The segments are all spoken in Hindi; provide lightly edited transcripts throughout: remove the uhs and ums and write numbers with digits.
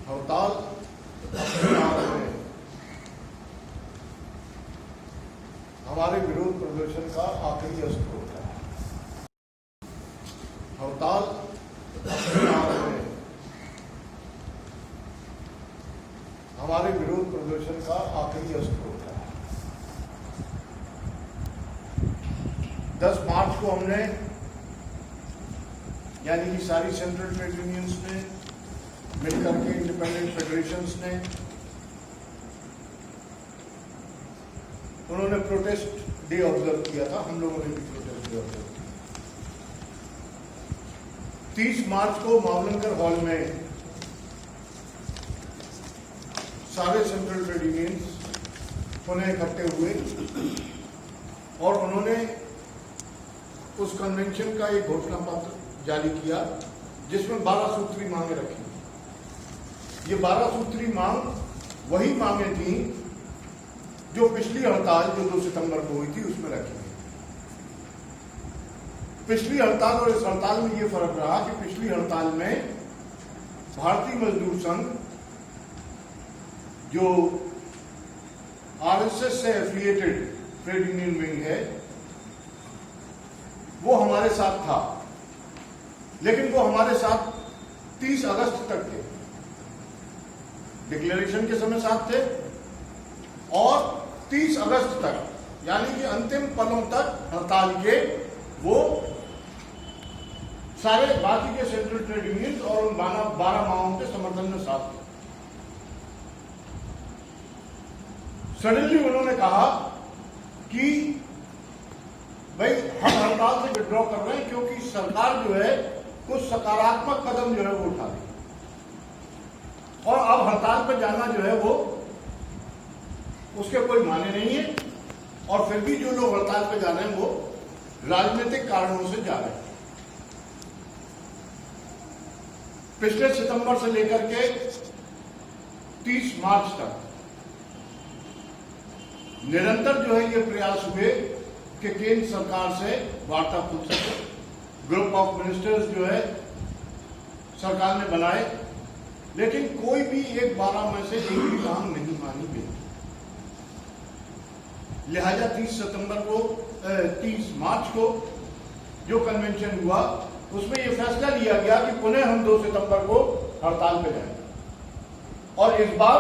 हड़ताल अपने आप में हमारे विरोध प्रदर्शन का आखिरी अस्त्र होता है। हड़ताल अपने आप में हमारे विरोध प्रदर्शन का आखिरी अस्त्र होता है। 10 मार्च को हमने यानी कि सारी सेंट्रल ट्रेड यूनियंस ने मिलकर के इंडिपेंडेंट फेडरेशंस ने उन्होंने प्रोटेस्ट डे ऑब्जर्व किया था। हम लोगों ने भी प्रोटेस्ट डे ऑब्जर्व किया। 30 मार्च को मावलंकर हॉल में सारे सेंट्रल ट्रेड यूनियंस पुनः इकट्ठे हुए और उन्होंने उस कन्वेंशन का एक घोषणा पत्र जारी किया जिसमें 12 सूत्री मांगे रखी। ये 12 सूत्री मांग वही मांगे थी जो पिछली हड़ताल जो 2 सितंबर को हुई थी उसमें रखी गई। पिछली हड़ताल और इस हड़ताल में ये फर्क रहा कि पिछली हड़ताल में भारतीय मजदूर संघ जो आरएसएस से एफिलिएटेड ट्रेड यूनियन विंग है वो हमारे साथ था, लेकिन वो हमारे साथ 30 अगस्त तक थे, डिक्लेरेशन के समय साथ थे और 30 अगस्त तक यानी कि अंतिम पलों तक हड़ताल के वो सारे बाकी के सेंट्रल ट्रेड यूनियंस और उन 12 मांगों के समर्थन में साथ थे। सडनली उन्होंने कहा कि भाई हम हड़ताल से विड्रॉ कर रहे हैं क्योंकि सरकार जो है कुछ सकारात्मक कदम जो है वो उठा रही और अब हड़ताल पर जाना जो है वो उसके कोई माने नहीं है और फिर भी जो लोग हड़ताल पर जा रहे हैं वो राजनीतिक कारणों से जा रहे हैं। पिछले सितंबर से लेकर के 30 मार्च तक निरंतर जो है ये प्रयास हुए कि केंद्र सरकार से वार्ता पूछ सके। ग्रुप ऑफ मिनिस्टर्स जो है सरकार ने बनाए, लेकिन कोई भी एक 12 में से एक भी मांग नहीं मानी गई। लिहाजा 30 मार्च को जो कन्वेंशन हुआ उसमें यह फैसला लिया गया कि पुनः हम 2 सितंबर को हड़ताल पे जाएंगे और इस बार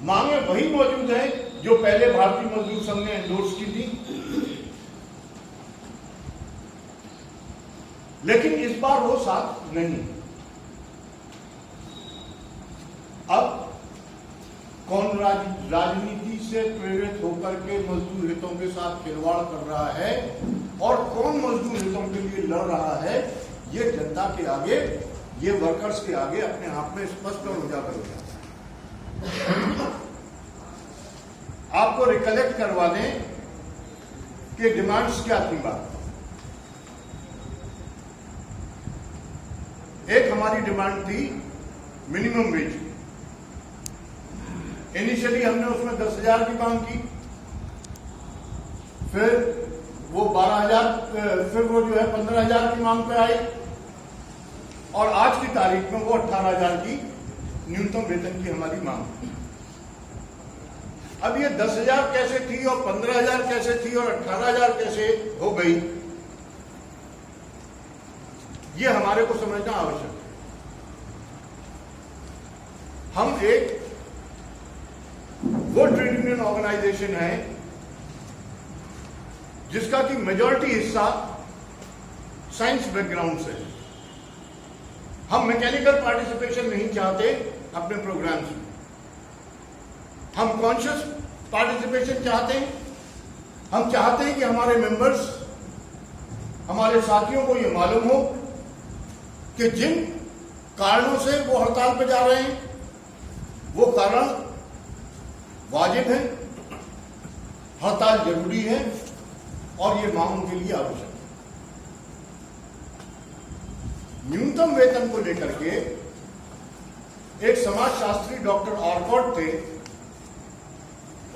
मांगे वही मौजूद हैं जो पहले भारतीय मजदूर संघ ने एंडोर्स की थी, लेकिन इस बार वो साथ नहीं। अब कौन राजनीति से प्रेरित होकर के मजदूर हितों के साथ खिलवाड़ कर रहा है और कौन मजदूर हितों के लिए लड़ रहा है, ये जनता के आगे, ये वर्कर्स के आगे अपने आप में स्पष्ट और उजागर हो जाता है। आपको रिकलेक्ट करवा दें कि डिमांड्स क्या थी बात। एक हमारी डिमांड थी मिनिमम वेज। इनिशियली हमने उसमें 10,000 की मांग की, फिर वो 12,000, फिर वो जो है 15,000 की मांग पे आई और आज की तारीख में वो 18,000 की न्यूनतम वेतन की हमारी मांग थी। अब ये 10,000 कैसे थी और 15,000 कैसे थी और 18,000 कैसे हो गई, ये हमारे को समझना आवश्यक है। हम एक वो ट्रेड यूनियन ऑर्गेनाइजेशन है जिसका कि मेजॉरिटी हिस्सा साइंस बैकग्राउंड से है। हम मैकेनिकल पार्टिसिपेशन नहीं चाहते अपने प्रोग्राम्स में, हम कॉन्शियस पार्टिसिपेशन चाहते हैं। हम चाहते हैं कि हमारे मेंबर्स, हमारे साथियों को ये मालूम हो कि जिन कारणों से वो हड़ताल पर जा रहे हैं वो कारण वाजिब है, हड़ताल जरूरी है और ये मांग के लिए आवश्यक है। न्यूनतम वेतन को लेकर के एक समाजशास्त्री डॉक्टर ऑर्कॉट थे,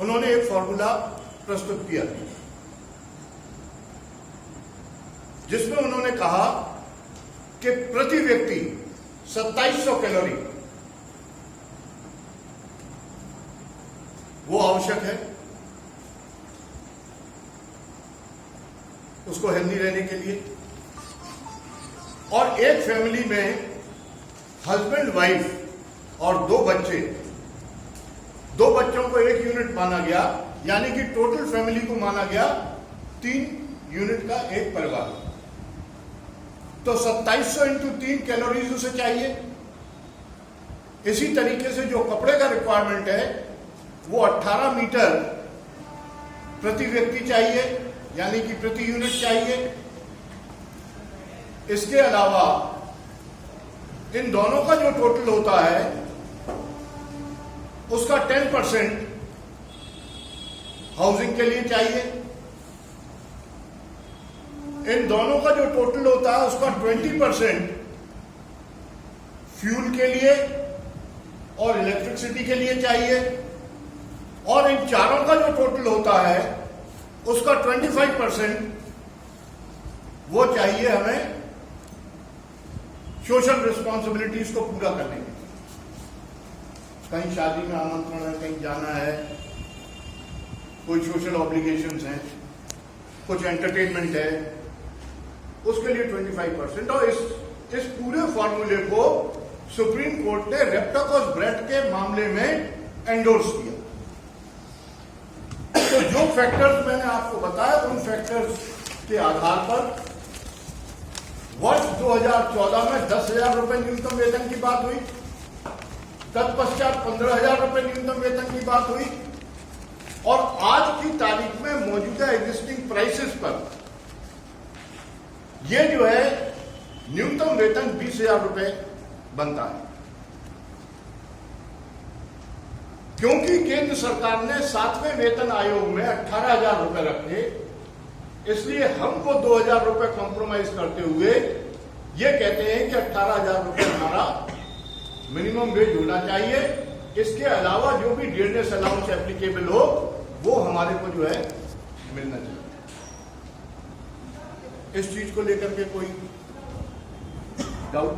उन्होंने एक फॉर्मूला प्रस्तुत किया जिसमें उन्होंने कहा कि प्रति व्यक्ति 2700 कैलोरी वो आवश्यक है उसको हेल्दी रहने के लिए। और एक फैमिली में हस्बैंड वाइफ और दो बच्चों को 1 यूनिट माना गया, यानी कि टोटल फैमिली को माना गया 3 यूनिट का एक परिवार। तो 2700 इंटू 3 कैलोरीज उसे चाहिए। इसी तरीके से जो कपड़े का रिक्वायरमेंट है वो 18 मीटर प्रति व्यक्ति चाहिए, यानी कि प्रति यूनिट चाहिए। इसके अलावा इन दोनों का जो टोटल होता है उसका 10% हाउसिंग के लिए चाहिए। इन दोनों का जो टोटल होता है उसका 20% फ्यूल के लिए और इलेक्ट्रिसिटी के लिए चाहिए। और इन चारों का जो टोटल होता है उसका 25% वो चाहिए हमें सोशल रिस्पॉन्सिबिलिटीज को पूरा करने के लिए। कहीं शादी में आमंत्रण है, कहीं जाना है, कोई सोशल ऑब्लिगेशंस हैं, कुछ एंटरटेनमेंट है, उसके लिए 25%। और इस पूरे फॉर्मूले को सुप्रीम कोर्ट ने रेप्टाकॉस ब्रेड के मामले में एंडोर्स किया। तो जो फैक्टर्स मैंने आपको बताया उन फैक्टर्स के आधार पर वर्ष 2014 में 10,000 रुपए न्यूनतम वेतन की बात हुई, तत्पश्चात 15,000 रुपए न्यूनतम वेतन की बात हुई, और आज की तारीख में मौजूदा एग्जिस्टिंग प्राइसेस पर ये जो है न्यूनतम वेतन 20,000 रुपए बनता है। क्योंकि केंद्र सरकार ने 7वें वेतन आयोग में 18,000 रुपए रखे, इसलिए हमको 2,000 रुपए कॉम्प्रोमाइज करते हुए ये कहते हैं कि 18,000 रुपए हमारा मिनिमम वेज होना चाहिए। इसके अलावा जो भी डियरनेस अलाउंस एप्लीकेबल हो वो हमारे को जो है मिलना चाहिए। इस चीज को लेकर के कोई doubt?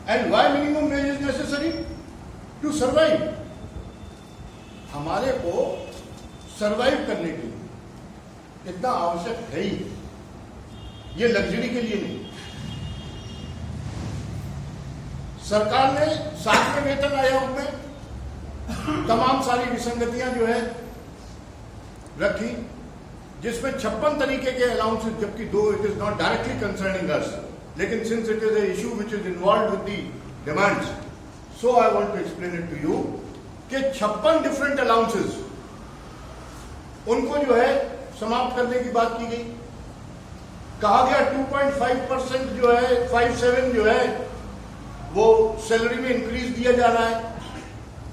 And why minimum wage is necessary? To survive. हमारे को सर्वाइव करने के लिए इतना आवश्यक है ही, ये लग्जरी के लिए नहीं। सरकार ने 7वें वेतन आयोग में तमाम सारी विसंगतियां जो है रखी, जिसमें 56 तरीके के अलाउंसेस, जबकि though it is not directly concerning us, लेकिन since it is a issue which is involve with the demands, so I want to explain it to you कि 56 डिफरेंट अलाउंसेस उनको जो है समाप्त करने की बात की गई। कहा गया 2.5% जो है 57 जो है वो सैलरी में इंक्रीज दिया जा रहा है।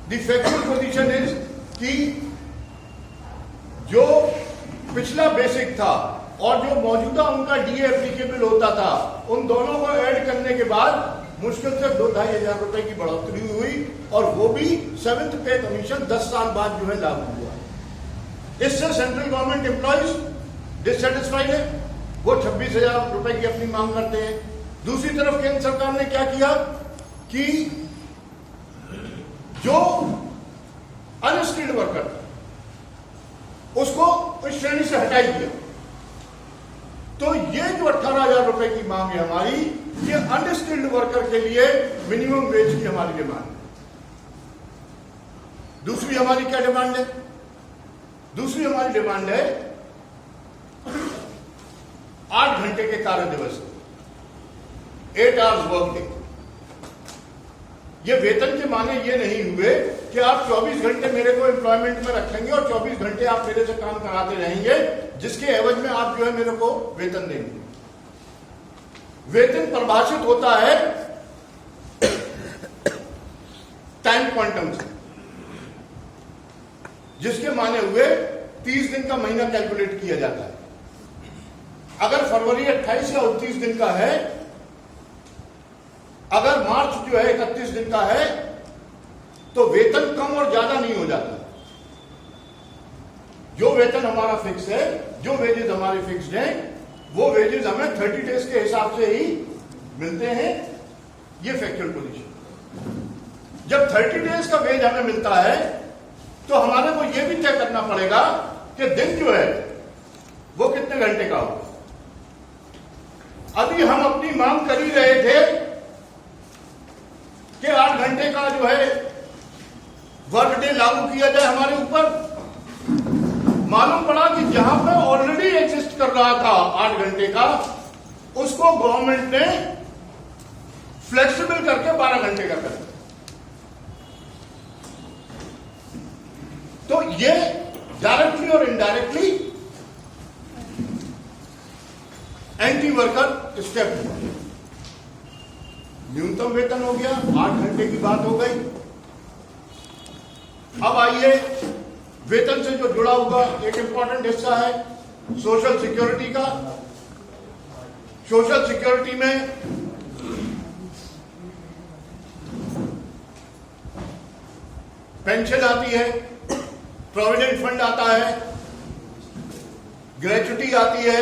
द फैक्चुअल पोजीशन इज कि जो पिछला बेसिक था और जो मौजूदा उनका डीए एप्लीकेबल होता था, उन दोनों को ऐड करने के बाद मुश्किल से 2-2.5 हजार रुपए की बढ़ोतरी हुई, और वो भी 7th पे कमीशन 10 साल बाद जो है लागू हुआ। इससे सेंट्रल गवर्नमेंट एम्प्लॉइज डिससेटिस्फाइड है, वो 26,000 रुपए की अपनी मांग करते हैं। दूसरी तरफ केंद्र सरकार ने क्या किया कि जो अनस्किल्ड वर्कर उसको इस श्रेणी से हटाई दिया। तो ये जो 18,000 रुपए की मांग है हमारी, ये अनस्किल्ड वर्कर के लिए मिनिमम वेज की हमारी डिमांड है। दूसरी हमारी क्या डिमांड है? दूसरी हमारी डिमांड है 8 घंटे के कार्य दिवस, 8 आवर्स वर्क डे। ये वेतन के माने ये नहीं हुए कि आप 24 घंटे मेरे को एम्प्लॉयमेंट में रखेंगे और 24 घंटे आप मेरे से काम कराते रहेंगे, जिसके एवज में आप जो है मेरे को वेतन देंगे। वेतन परिभाषित होता है टाइम क्वांटम से, जिसके माने हुए 30 दिन का महीना कैलकुलेट किया जाता है। अगर फरवरी 28 या 29 दिन का है, अगर मार्च जो है 31 दिन का है, तो वेतन कम और ज्यादा नहीं हो जाता। जो वेतन हमारा फिक्स है, जो वेजेस हमारे फिक्स्ड हैं, वो वेजेस हमें 30 डेज के हिसाब से ही मिलते हैं। ये फैक्चुअल पोजीशन। जब 30 डेज का वेज हमें मिलता है तो हमारे को यह भी तय करना पड़ेगा कि दिन जो है वो कितने घंटे का हो। अभी हम अपनी मांग कर ही रहे थे कि 8 घंटे का जो है वर्क डे लागू किया जाए हमारे ऊपर। मालूम पड़ा कि जहां पर ऑलरेडी एग्जिस्ट कर रहा था 8 घंटे का, उसको गवर्नमेंट ने फ्लेक्सिबल करके 12 घंटे का कर दिया। तो ये डायरेक्टली और इनडायरेक्टली एंटी वर्कर स्टेप हुआ। न्यूनतम वेतन हो गया, 8 घंटे की बात हो गई। अब आइए, वेतन से जो जुड़ा हुआ एक इंपॉर्टेंट हिस्सा है सोशल सिक्योरिटी का। सोशल सिक्योरिटी में पेंशन आती है, प्रोविडेंट फंड आता है, ग्रेच्युटी आती है,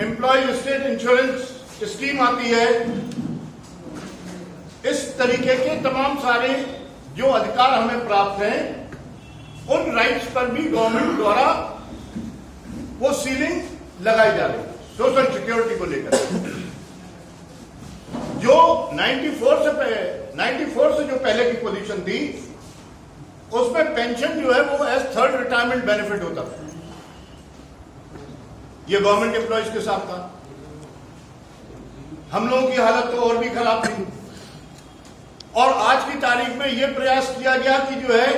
एम्प्लॉय स्टेट इंश्योरेंस स्कीम आती है। इस तरीके के तमाम सारे जो अधिकार हमें प्राप्त हैं, उन राइट्स पर भी गवर्नमेंट द्वारा वो सीलिंग लगाई जा रही है सोशल सिक्योरिटी को लेकर। जो 94 से जो पहले की पोजीशन थी, उसमें पेंशन जो है वो एज थर्ड रिटायरमेंट बेनिफिट होता था। ये गवर्नमेंट एम्प्लॉयज के साथ था। हम लोगों की हालत तो और भी खराब थी। और आज की तारीख में यह प्रयास किया गया कि जो है,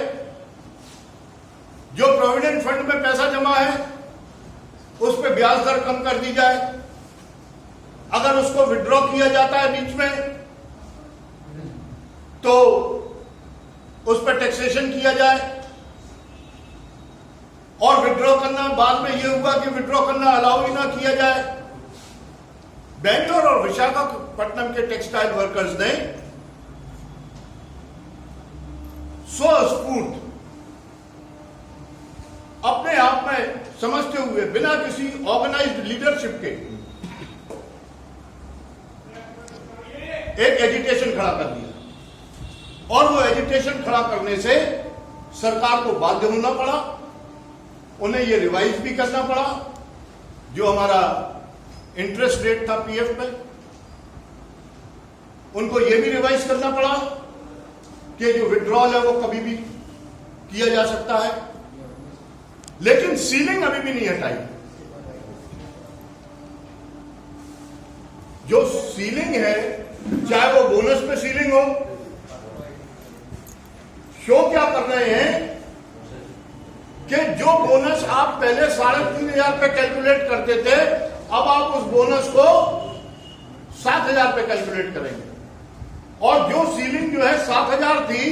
जो प्रोविडेंट फंड में पैसा जमा है उस पर ब्याज दर कम कर दी जाए। अगर उसको विड्रॉ किया जाता है बीच में तो उस पर टैक्सेशन किया जाए। और विड्रॉ करना, बाद में यह हुआ कि विड्रॉ करना अलाउ ही ना किया जाए। बेंगलोर और विशाखापट्टनम के टेक्सटाइल वर्कर्स ने स्वस्फूर्त अपने आप में समझते हुए, बिना किसी ऑर्गेनाइज्ड लीडरशिप के, एक एजिटेशन खड़ा कर दिया। और वो एजिटेशन खड़ा करने से सरकार को बाध्य होना पड़ा। उन्हें ये रिवाइज भी करना पड़ा। जो हमारा इंटरेस्ट रेट था पीएफ पे, उनको ये भी रिवाइज करना पड़ा कि जो विड्रॉल है वो कभी भी किया जा सकता है। लेकिन सीलिंग अभी भी नहीं हटाई। जो सीलिंग है, चाहे वो बोनस पे सीलिंग हो, शो क्या कर रहे हैं कि जो बोनस आप पहले 3,500 पे कैलकुलेट करते थे, अब आप उस बोनस को 7,000 पे कैलकुलेट करेंगे। और जो सीलिंग जो है 7,000 थी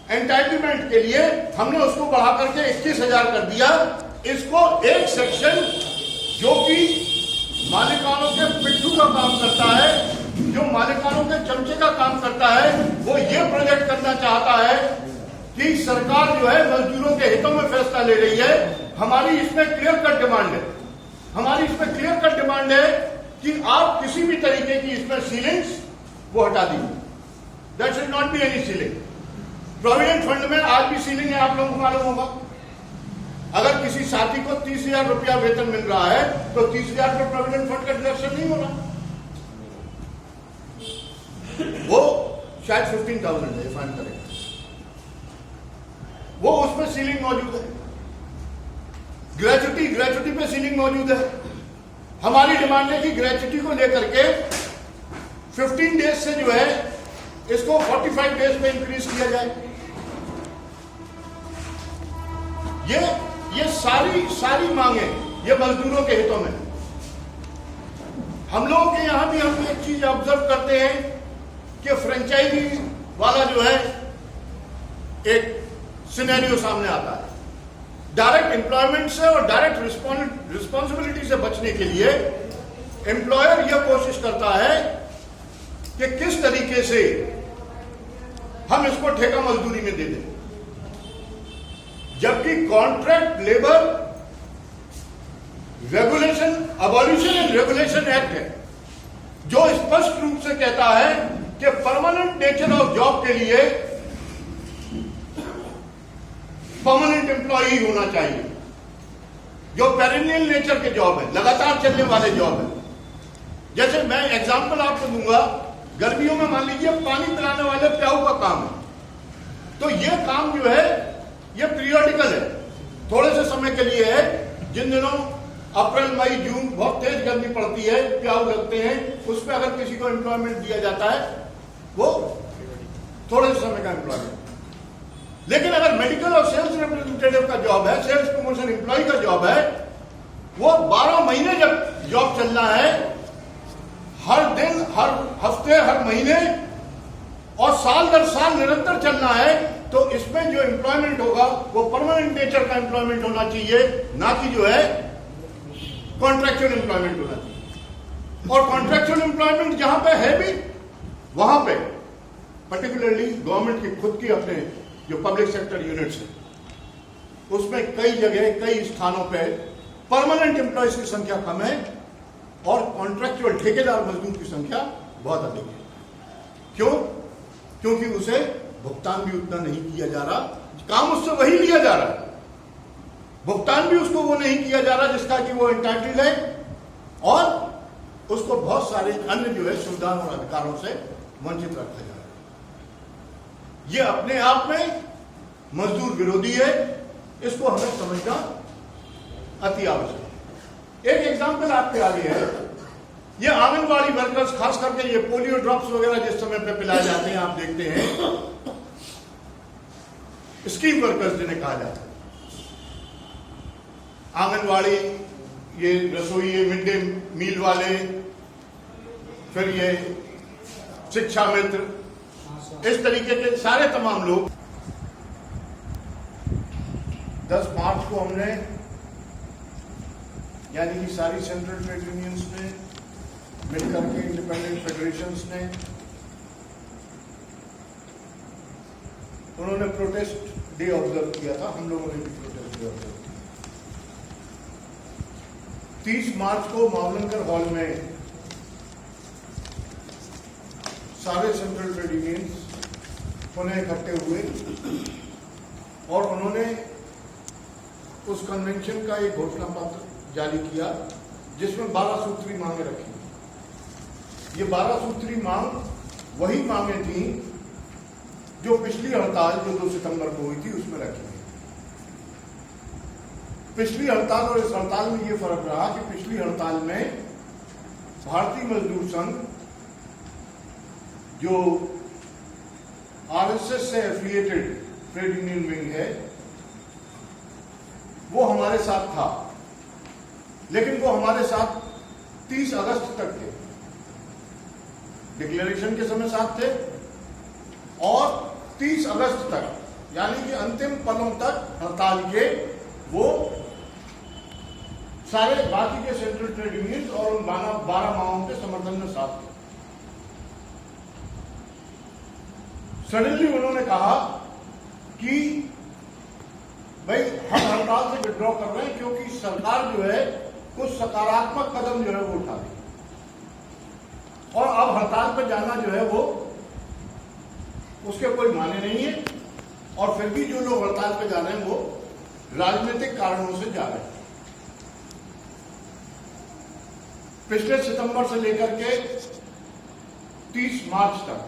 एंटाइटलमेंट के लिए, हमने उसको बढ़ा करके 21,000 कर दिया। इसको एक सेक्शन जो कि मालिकानों के पिट्ठू का काम करता है, जो मालिकानों के चमचे का काम करता है, वो ये प्रोजेक्ट करना चाहता है कि सरकार जो है मजदूरों के हितों में फैसला ले रही है। हमारी इसमें क्लियर कट डिमांड है। हमारी इसमें क्लियर कट डिमांड है कि आप किसी भी तरीके की इसमें सीलिंग्स वो हटा दीजिए। That should not be any ceiling. Provident fund में आज भी सीलिंग है, आप लोगों को मालूम होगा। अगर किसी साथी को 30,000 रुपया वेतन मिल रहा है तो 30,000 पे प्रोविडेंट फंड का डिडक्शन नहीं होना। वो शायद 15,000 है, फाइन करें, वो उसमें सीलिंग मौजूद है। ग्रेच्युटी पे सीलिंग मौजूद है। हमारी डिमांड है कि ग्रेच्युटी को लेकर के 15 डेज से जो है इसको 45 डेज में इंक्रीज किया जाए। ये सारी मांगे ये मजदूरों के हितों में। हम लोगों के यहां भी हम एक चीज ऑब्जर्व करते हैं कि फ्रेंचाइजी वाला जो है एक सिनेरियो सामने आता है। डायरेक्ट एम्प्लॉयमेंट से और डायरेक्ट रिस्पॉन्सिबिलिटी से बचने के लिए एम्प्लॉयर यह कोशिश करता है कि किस तरीके से हम इसको ठेका मजदूरी में दे दें, जबकि contract labour regulation, abolition and regulation act है। जो स्पष्ट रूप से कहता है कि परमानेंट नेचर ऑफ जॉब के लिए परमानेंट एम्प्लॉई होना चाहिए। जो पेरिनियल नेचर के जॉब है, लगातार चलने वाले जॉब है, जैसे मैं एग्जांपल आपको दूंगा, गर्मियों में मान लीजिए पानी पिलाने वाले प्याऊ का काम है, तो ये काम जो है ये पीरियडिकल है, थोड़े से समय के लिए है। जिन दिनों अप्रैल मई जून बहुत तेज गर्मी पड़ती है, प्याऊ लगते हैं, उस पर अगर किसी को एम्प्लॉयमेंट दिया जाता है वो थोड़े से समय का एम्प्लॉयमेंट। लेकिन अगर मेडिकल और सेल्स रिप्रेजेंटेटिव का जॉब है, सेल्स प्रमोशन एम्प्लॉय का जॉब है, वो 12 महीने जब जॉब चलना है, हर दिन, हर हफ्ते, हर महीने और साल दर साल निरंतर चलना है, तो इसमें जो एम्प्लॉयमेंट होगा वो परमानेंट नेचर का एम्प्लॉयमेंट होना चाहिए, ना कि जो है कॉन्ट्रैक्चुअल एम्प्लॉयमेंट होना चाहिए। और कॉन्ट्रैक्चुअल एम्प्लॉयमेंट जहां पे है भी, वहां पे पर्टिकुलरली गवर्नमेंट की खुद की अपने जो पब्लिक सेक्टर यूनिट्स है, उसमें कई जगह, कई स्थानों पे परमानेंट एम्प्लॉयज की संख्या कम है और कॉन्ट्रैक्चुअल ठेकेदार मजदूर की संख्या बहुत अधिक है। क्यों? क्योंकि उसे भुगतान भी उतना नहीं किया जा रहा, काम उससे वही लिया जा रहा है, भुगतान भी उसको वो नहीं किया जा रहा जिसका कि वो एंटाइटल्ड है, और उसको बहुत सारे अन्य जो है सुविधाओं और अधिकारों से वंचित रखा जा रहा है। ये अपने आप में मजदूर विरोधी है, इसको हमें समझना अति आवश्यक है। एक एग्जाम्पल आपके आगे है, ये आंगनबाड़ी वर्कर्स, खास करके ये पोलियो ड्रॉप्स वगैरह जिस समय पे पिलाए जाते हैं, आप देखते हैं स्कीम वर्कर्स जिन्हें कहा जाता है, आंगनबाड़ी, ये रसोई, ये मिड डे मील वाले, फिर ये शिक्षा मित्र, इस तरीके के सारे तमाम लोग। 10 मार्च को हमने, यानी कि सारी सेंट्रल ट्रेड यूनियंस ने मिलकर के, इंडिपेंडेंट फेडरेशंस ने, उन्होंने प्रोटेस्ट डे ऑब्जर्व किया था, हम लोगों ने भी प्रोटेस्ट डे ऑब्जर्व किया। 30 मार्च को मावलंकर हॉल में सारे सेंट्रल ट्रेड यूनियंस पुनः इकट्ठे हुए और उन्होंने उस कन्वेंशन का एक घोषणा पत्र जारी किया जिसमें 12 सूत्री मांगे रखी। ये 12 सूत्री मांग वही मांगे थी जो पिछली हड़ताल, जो 2 सितंबर को हुई थी, उसमें रखी गई। पिछली हड़ताल और इस हड़ताल में ये फर्क रहा कि पिछली हड़ताल में भारतीय मजदूर संघ, जो आरएसएस से एफिलिएटेड ट्रेड यूनियन विंग है, वो हमारे साथ था, लेकिन वो हमारे साथ 30 अगस्त तक थे, डिक्लेरेशन के समय साथ थे, और 30 अगस्त तक, यानी कि अंतिम पलों तक हड़ताल के, वो सारे बाकी के सेंट्रल ट्रेड यूनियन और उन 12 मांगों के समर्थन में साथ थे। सडनली उन्होंने कहा कि भाई हम हड़ताल से विड्रॉ कर रहे हैं क्योंकि सरकार जो है कुछ सकारात्मक कदम जो है वो उठा रही है और अब हड़ताल पर जाना जो है वो उसके कोई माने नहीं है, और फिर भी जो लोग हड़ताल पर जा रहे हैं वो राजनीतिक कारणों से जा रहे हैं। पिछले सितंबर से लेकर के 30 मार्च तक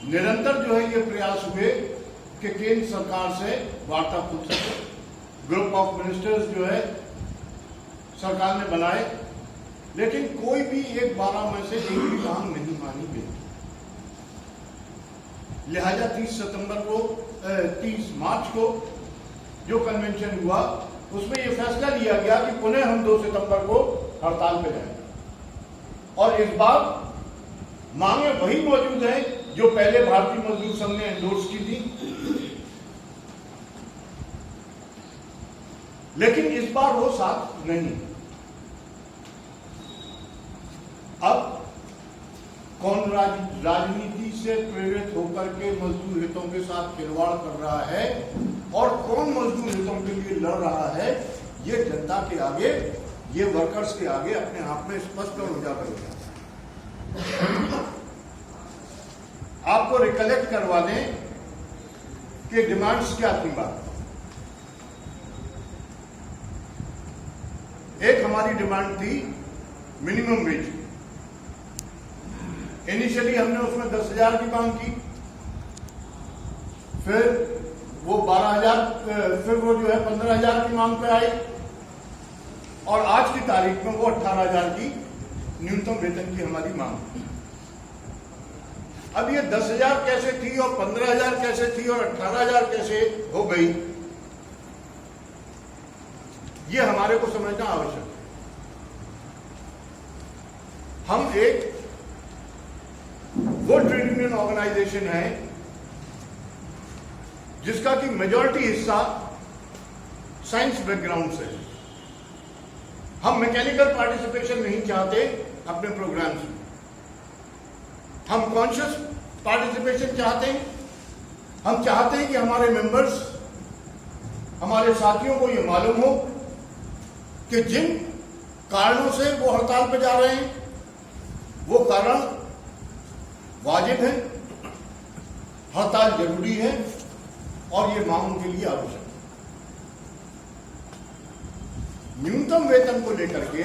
निरंतर जो है ये प्रयास हुए कि केंद्र सरकार से वार्ता हो सके। ग्रुप ऑफ मिनिस्टर्स जो है सरकार ने बनाए, लेकिन कोई भी एक 12 में से एक भी मांग नहीं मानी गई। लिहाजा 30 मार्च को जो कन्वेंशन हुआ उसमें यह फैसला लिया गया कि पुनः हम 2 सितंबर को हड़ताल पे जाएंगे, और इस बार मांगे वही मौजूद हैं जो पहले भारतीय मजदूर संघ ने एंडोर्स की थी, लेकिन इस बार वो साथ नहीं। अब कौन राजनीति से प्रेरित होकर के मजदूर हितों के साथ खिलवाड़ कर रहा है और कौन मजदूर हितों के लिए लड़ रहा है, ये जनता के आगे ये वर्कर्स के आगे अपने आप में स्पष्ट और उजागर हो जाता है। आपको रिकलेक्ट करवा दें कि डिमांड्स क्या थी बात। एक हमारी डिमांड थी मिनिमम वेज। इनिशियली हमने उसमें 10,000 की मांग की, फिर वो 12,000, फिर वो जो है 15,000 की मांग पे आई, और आज की तारीख में वो 18,000 की न्यूनतम वेतन की हमारी मांग थी। अब ये 10,000 कैसे थी और 15,000 कैसे थी और 18,000 कैसे हो गई, ये हमारे को समझना आवश्यक है। हम एक वो ट्रेड यूनियन ऑर्गेनाइजेशन है जिसका कि मेजॉरिटी हिस्सा साइंस बैकग्राउंड से है। हम मैकेनिकल पार्टिसिपेशन नहीं चाहते अपने प्रोग्राम्स में, हम कॉन्शियस पार्टिसिपेशन चाहते हैं। हम चाहते हैं कि हमारे मेंबर्स, हमारे साथियों को यह मालूम हो कि जिन कारणों से वो हड़ताल पर जा रहे हैं वो कारण वाजिब है, हड़ताल जरूरी है और ये मांग उनके लिए आवश्यक है। न्यूनतम वेतन को लेकर के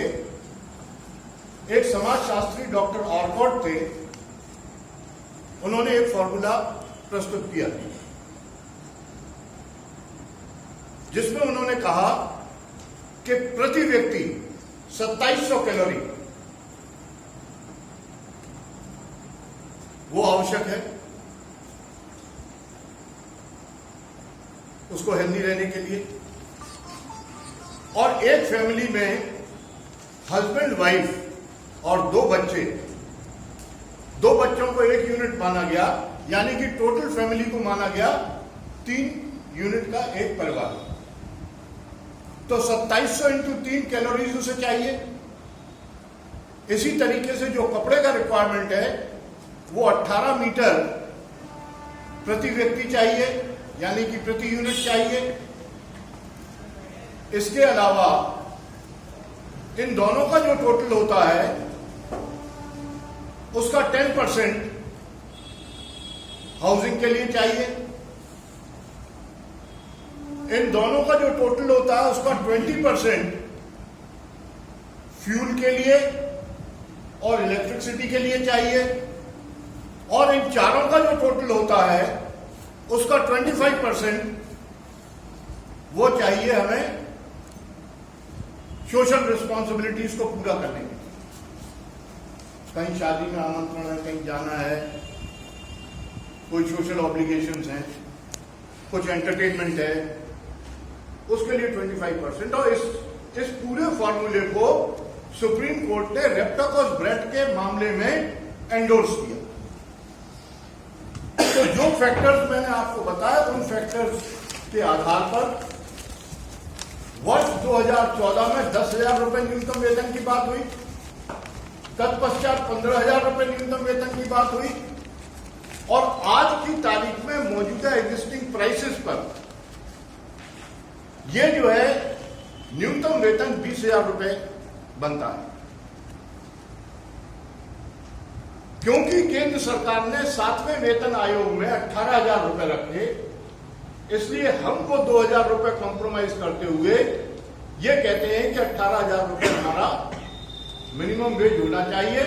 एक समाजशास्त्री डॉक्टर ऑर्कॉट थे, उन्होंने एक फॉर्मूला प्रस्तुत किया जिसमें उन्होंने कहा कि प्रति व्यक्ति 2700 कैलोरी वो आवश्यक है उसको हेल्दी रहने के लिए, और एक फैमिली में हस्बैंड वाइफ और 2 बच्चे, 2 बच्चों को 1 यूनिट माना गया, यानी कि टोटल फैमिली को माना गया 3 यूनिट का एक परिवार। तो 2700 इंटू 3 कैलोरीज उसे चाहिए। इसी तरीके से जो कपड़े का रिक्वायरमेंट है वो 18 मीटर प्रति व्यक्ति चाहिए, यानी कि प्रति यूनिट चाहिए। इसके अलावा इन दोनों का जो टोटल होता है उसका 10% हाउसिंग के लिए चाहिए। इन दोनों का जो टोटल होता है उसका 20% फ्यूल के लिए और इलेक्ट्रिसिटी के लिए चाहिए, और इन चारों का जो टोटल होता है उसका 25% वो चाहिए हमें सोशल रिस्पॉन्सिबिलिटीज को पूरा करने के लिए। कहीं शादी में आमंत्रण है, कहीं जाना है, कोई सोशल ऑब्लिगेशंस हैं, कुछ एंटरटेनमेंट है, उसके लिए 25%। और इस पूरे फॉर्मूले को सुप्रीम कोर्ट ने रेप्टाकॉस ब्रेड के मामले में एंडोर्स किया। तो जो फैक्टर्स मैंने आपको बताया उन फैक्टर्स के आधार पर वर्ष 2014 में 10,000 रुपए न्यूनतम वेतन की बात हुई, तत्पश्चात 15,000 रुपए न्यूनतम वेतन की बात हुई, और आज की तारीख में मौजूदा एग्जिस्टिंग प्राइसेस पर यह जो है न्यूनतम वेतन 20,000 रुपए बनता है। क्योंकि केंद्र सरकार ने 7वें वेतन आयोग में 18,000 रुपए रखे, इसलिए हमको 2,000 रुपए कॉम्प्रोमाइज करते हुए ये कहते हैं कि 18,000 रुपए हमारा मिनिमम वेज होना चाहिए।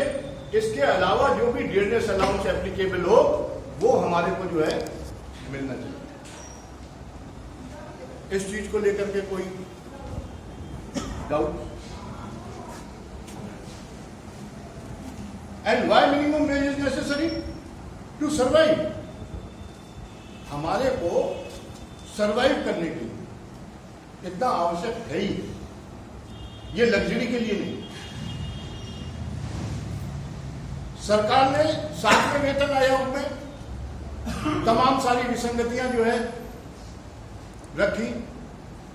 इसके अलावा जो भी डियरनेस अलाउंस एप्लीकेबल हो वो हमारे को जो है मिलना चाहिए। इस चीज को लेकर के कोई doubt? And why minimum wage is necessary? To survive. हमारे को सर्वाइव करने के लिए इतना आवश्यक है ही, ये लग्जरी के लिए नहीं। सरकार ने 7वें वेतन आयोग में तमाम सारी विसंगतियां जो है रखी,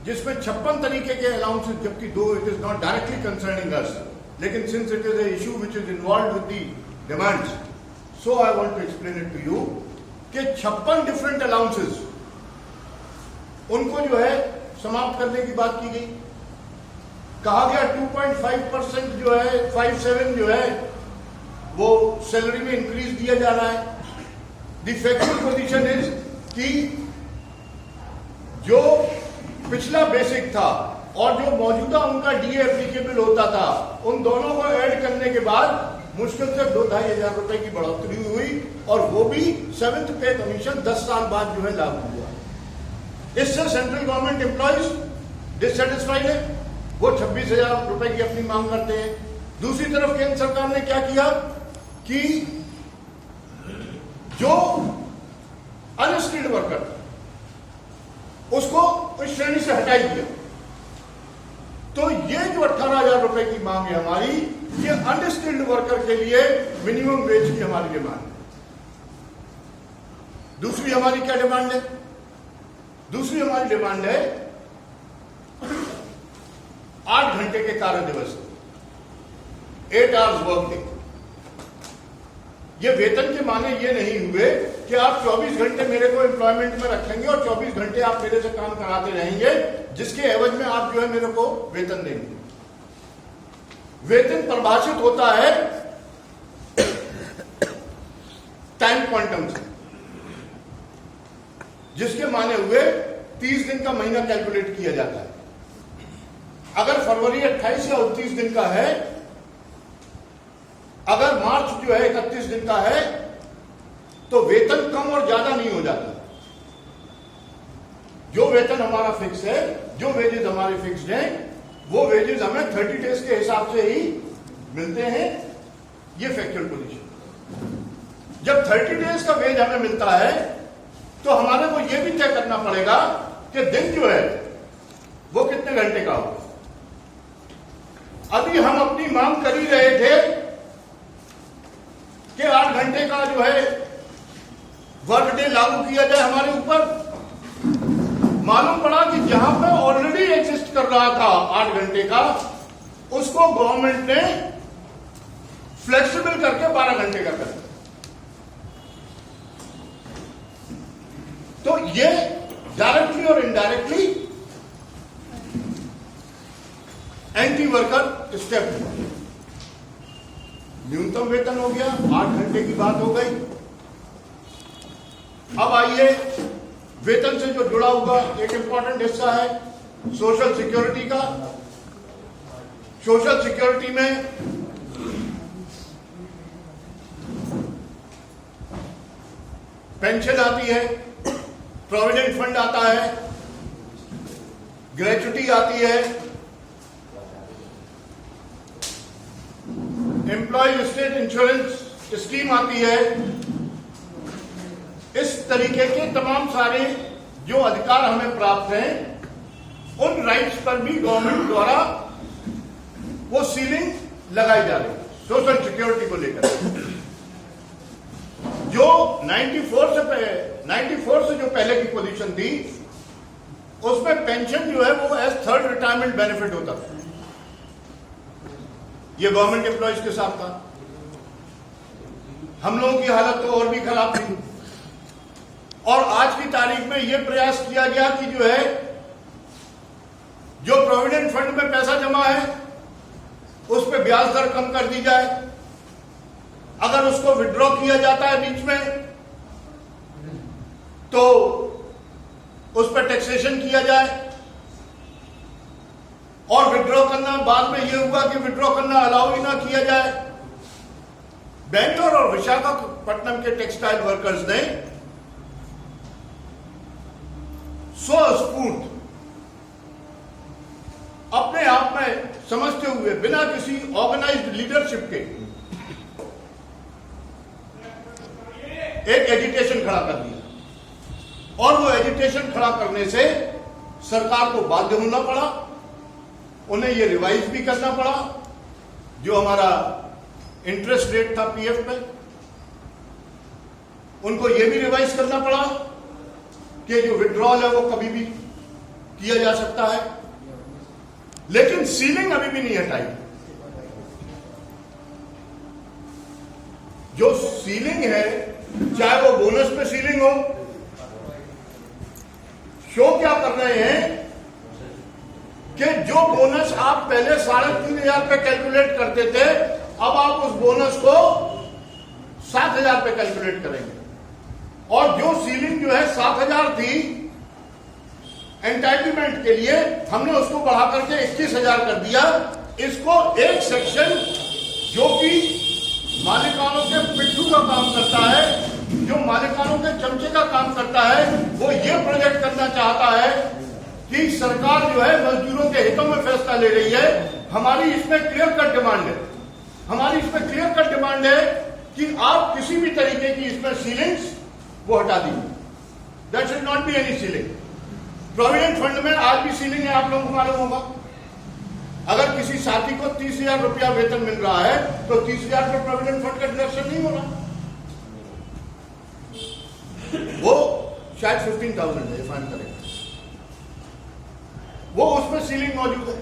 जिसमें 56 तरीके के अलाउंसेस, जबकि though it is not directly concerning us, लेकिन since it is a issue which is involve with the demands, so I want to explain it to you कि 56 डिफरेंट कहा गया 2.5% जो है 57 जो है वो सैलरी में इंक्रीज दिया जा रहा है। द फैक्चुअल पोजीशन इज कि जो पिछला बेसिक था और जो मौजूदा उनका डीए एप्लीकेबल होता था, उन दोनों को ऐड करने के बाद मुश्किल से 2-2.5 हजार रुपए की बढ़ोतरी हुई और वो भी 7th पे कमीशन 10 साल बाद जो है लागू हुआ। इससे सेंट्रल गवर्नमेंट एम्प्लॉइज डिससेटिस्फाइड है, वो 26,000 रुपए की अपनी मांग करते हैं। दूसरी तरफ केंद्र सरकार ने क्या किया कि जो अनस्किल्ड वर्कर उसको इस श्रेणी से हटाई दिया। तो ये जो 18,000 रुपए की मांग है हमारी, ये अनस्किल्ड वर्कर के लिए मिनिमम वेज की हमारी डिमांड है। दूसरी हमारी क्या डिमांड है? दूसरी हमारी डिमांड है 8 घंटे के कार्य दिवस, 8 आवर्स वर्क डे। ये वेतन के माने ये नहीं हुए कि आप 24 घंटे मेरे को एम्प्लॉयमेंट में रखेंगे और 24 घंटे आप मेरे से काम कराते रहेंगे, जिसके एवज में आप जो है मेरे को वेतन देंगे। वेतन परिभाषित होता है टाइम क्वांटम से, जिसके माने हुए 30 दिन का महीना कैलकुलेट किया जाता है। अगर फरवरी 28 या 29 दिन का है, अगर मार्च जो है 31 दिन का है, तो वेतन कम और ज्यादा नहीं हो जाता। जो वेतन हमारा फिक्स है, जो वेजेस हमारे फिक्स्ड हैं, वो वेजेस हमें 30 डेज के हिसाब से ही मिलते हैं। ये फैक्चुअल पोजीशन। जब 30 डेज का वेज हमें मिलता है, तो हमारे को यह भी तय करना पड़ेगा कि दिन जो है वो कितने घंटे का हो। अभी हम अपनी मांग कर ही रहे थे कि 8 घंटे का जो है वर्क डे लागू किया जाए हमारे ऊपर। मालूम पड़ा कि जहां पर ऑलरेडी एग्जिस्ट कर रहा था 8 घंटे का, उसको गवर्नमेंट ने फ्लेक्सिबल करके 12 घंटे का कर दिया। तो ये डायरेक्टली और इनडायरेक्टली एंटी वर्कर स्टेप हुआ। न्यूनतम वेतन हो गया, 8 घंटे की बात हो गई। अब आइए, वेतन से जो जुड़ा हुआ एक इंपॉर्टेंट हिस्सा है सोशल सिक्योरिटी का। सोशल सिक्योरिटी में पेंशन आती है, प्रोविडेंट फंड आता है, ग्रेच्युटी आती है, एम्प्लॉय स्टेट इंश्योरेंस स्कीम आती है। इस तरीके के तमाम सारे जो अधिकार हमें प्राप्त हैं, उन राइट्स पर भी गवर्नमेंट द्वारा वो सीलिंग लगाई जा रही है सोशल सिक्योरिटी को लेकर। जो 94 से जो पहले की पोजीशन थी, उसमें पेंशन जो है वो एज 3rd रिटायरमेंट बेनिफिट होता था। ये गवर्नमेंट एम्प्लॉयज के साथ था। हम लोगों की हालत तो और भी खराब थी। और आज की तारीख में यह प्रयास किया गया कि जो है, जो प्रोविडेंट फंड में पैसा जमा है, उस पर ब्याज दर कम कर दी जाए। अगर उसको विड्रॉ किया जाता है बीच में, तो उस पर टैक्सेशन किया जाए। और विड्रॉ करना, बाद में यह हुआ कि विड्रॉ करना अलाउ ही ना किया जाए। बेंगलोर और विशाखापट्टनम के टेक्सटाइल वर्कर्स ने स्वस्फूर्त अपने आप में समझते हुए, बिना किसी ऑर्गेनाइज्ड लीडरशिप के, एक एजिटेशन खड़ा कर दिया। और वो एजिटेशन खड़ा करने से सरकार को बाध्य होना पड़ा, उन्हें ये रिवाइज भी करना पड़ा। जो हमारा इंटरेस्ट रेट था पीएफ पे, उनको ये भी रिवाइज करना पड़ा कि जो विड्रॉल है वो कभी भी किया जा सकता है। लेकिन सीलिंग अभी भी नहीं हटाई। जो सीलिंग है, चाहे वो बोनस पे सीलिंग हो, शो क्या कर रहे हैं कि जो बोनस आप पहले 3,500 पे कैलकुलेट करते थे, अब आप उस बोनस को 7,000 पे कैलकुलेट करेंगे। और जो सीलिंग जो है 7,000 थी एंटाइटलमेंट के लिए, हमने उसको बढ़ा करके 21,000 कर दिया। इसको एक सेक्शन जो कि मालिकानों के पिट्ठू का काम करता है, जो मालिकानों के चमचे का काम करता है, वो ये प्रोजेक्ट करना चाहता है कि सरकार जो है मजदूरों के हितों में फैसला ले रही है। हमारी इसमें क्लियर कट डिमांड है कि आप किसी भी तरीके की इसमें सीलिंग्स वो हटा दीजिए। That should not be any ceiling. Provident fund में आज भी सीलिंग है, आप लोगों को मालूम होगा। अगर किसी साथी को 30,000 रुपया वेतन मिल रहा है तो 30,000 पे प्रोविडेंट फंड का डिडक्शन नहीं होना, वो शायद 15,000 है, फाइन करेगा, वो उसमें सीलिंग मौजूद है।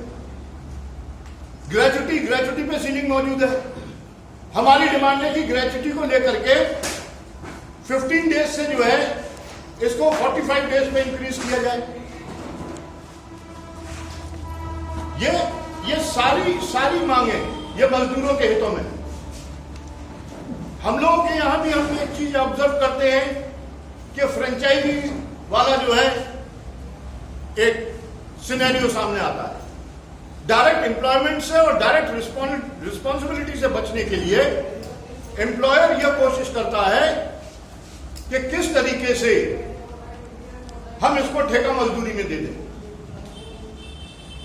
ग्रेचुटी पे सीलिंग मौजूद है। हमारी डिमांड है कि ग्रेचुटी को लेकर के 15 डेज से जो है इसको 45 डेज में इंक्रीज किया जाए। ये सारी मांगे ये मजदूरों के हितों में। हम लोगों के यहां भी हम एक चीज ऑब्जर्व करते हैं कि फ्रेंचाइजी वाला जो है एक सिनेरियो सामने आता है। डायरेक्ट एम्प्लॉयमेंट से और डायरेक्ट रिस्पॉन्सिबिलिटी से बचने के लिए एम्प्लॉयर यह कोशिश करता है कि किस तरीके से हम इसको ठेका मजदूरी में दे दें,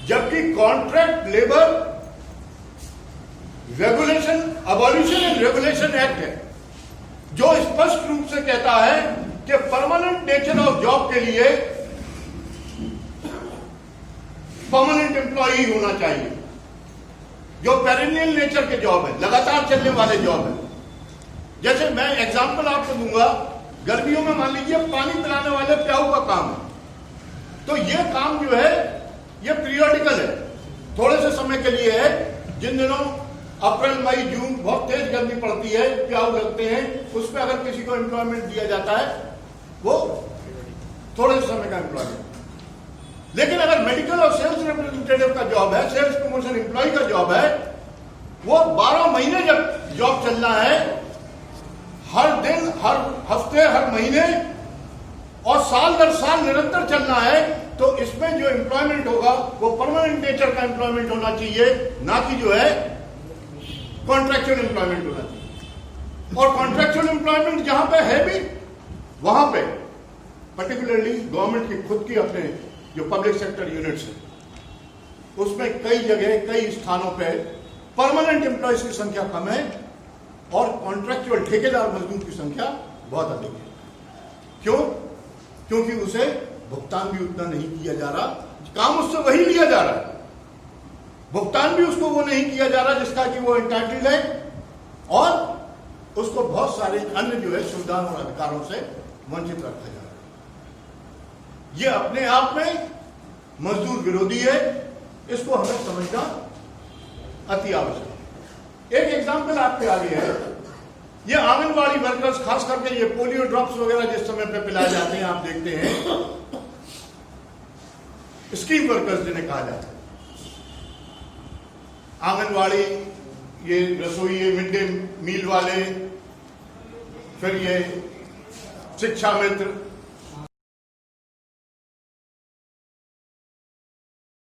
जबकि contract labour regulation abolition and regulation act है जो स्पष्ट रूप से कहता है कि परमानेंट नेचर ऑफ जॉब के लिए परमानेंट एम्प्लॉई होना चाहिए। जो पेरेनियल नेचर के जॉब है, लगातार चलने वाले जॉब है, जैसे मैं एग्जांपल आपको दूंगा, गर्मियों में मान लीजिए पानी पिलाने वाले प्याऊ का काम है, तो ये काम जो है ये पीरियडिकल है, थोड़े से समय के लिए है। जिन दिनों अप्रैल मई जून बहुत तेज गर्मी पड़ती है, प्याऊ लगते हैं, उसमें अगर किसी को एम्प्लॉयमेंट दिया जाता है वो थोड़े से समय का एम्प्लॉयमेंट। लेकिन अगर मेडिकल और सेल्स रिप्रेजेंटेटिव का जॉब है, सेल्स प्रमोशन एम्प्लॉय का जॉब है, वो 12 महीने जब जॉब चलना है, हर दिन, हर हफ्ते, हर महीने और साल दर साल निरंतर चलना है, तो इसमें जो एम्प्लॉयमेंट होगा वो परमानेंट नेचर का एम्प्लॉयमेंट होना चाहिए, ना कि जो है कॉन्ट्रैक्चुअल एम्प्लॉयमेंट होना चाहिए। और कॉन्ट्रैक्चुअल एम्प्लॉयमेंट जहां पे है भी, वहां पे पर्टिकुलरली गवर्नमेंट की खुद की अपने जो पब्लिक सेक्टर यूनिट्स है, उसमें कई जगह, कई स्थानों पे परमानेंट एम्प्लॉयज की संख्या कम है और कॉन्ट्रैक्चुअल ठेकेदार मजदूर की संख्या बहुत अधिक है। क्यों? क्योंकि उसे भुगतान भी उतना नहीं किया जा रहा, काम उससे वही लिया जा रहा है, भुगतान भी उसको वो नहीं किया जा रहा जिसका कि वो एंटाइटल्ड है, और उसको बहुत सारे अन्य जो है सुविधाओं और अधिकारों से वंचित रखा जा रहा है। ये अपने आप में मजदूर विरोधी है, इसको हमें समझना अति आवश्यक है। एक एग्जाम्पल आपके आगे है, ये आंगनबाड़ी वर्कर्स, खास करके ये पोलियो ड्रॉप्स वगैरह जिस समय पे पिलाए जाते हैं, आप देखते हैं स्कीम वर्कर्स जिन्हें कहा जाता है, आंगनबाड़ी, ये रसोई, ये मिड डे मील वाले, फिर ये शिक्षा मित्र,